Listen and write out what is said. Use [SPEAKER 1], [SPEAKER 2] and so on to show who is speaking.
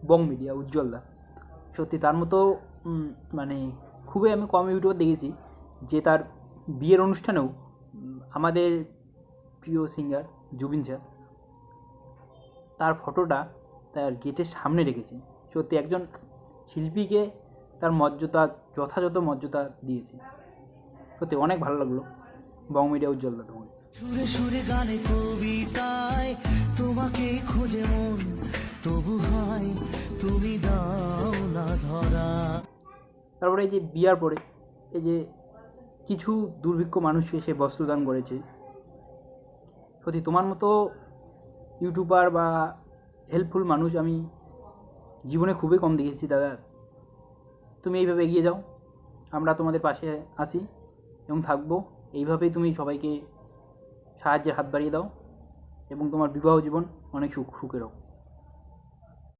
[SPEAKER 1] বং media উজ্জ্বলদা। সত্যি তার মতো মানে খুবই আমি কম ইউটিউবার দেখেছি যে তার বিয়ের অনুষ্ঠানেও আমাদের প্রিয় সিঙ্গার জুবিন স্যার তার ফটোটা তার গেটের সামনে রেখেছে। সত্যি একজন শিল্পীকে তার মর্যাদা, যথাযথ মর্যাদা দিয়েছে। সত্যি অনেক ভালো লাগলো বং মিডিয়া উজ্জ্বলদা তোমাকে।
[SPEAKER 2] সুরে সুরে গানে কবিতায় তোমাকে খোঁজে মন, তবু হয় তুমি দাও না ধরা।
[SPEAKER 1] তারপরে এই যে বিয়ার পরে এই যে কিছু দুর্ভিক্ষ মানুষকে সে বস্ত্রদান করেছে। সত্যি তোমার মতো ইউটিউবার বা হেল্পফুল মানুষ আমি জীবনে খুবই কম দেখেছি দাদা। তুমি এইভাবে এগিয়ে যাও, আমরা তোমাদের পাশে আছি এবং থাকবো। এইভাবেই তুমি সবাইকে সাহায্যের হাত বাড়িয়ে দাও এবং তোমার বিবাহ জীবন অনেক সুখের হোক।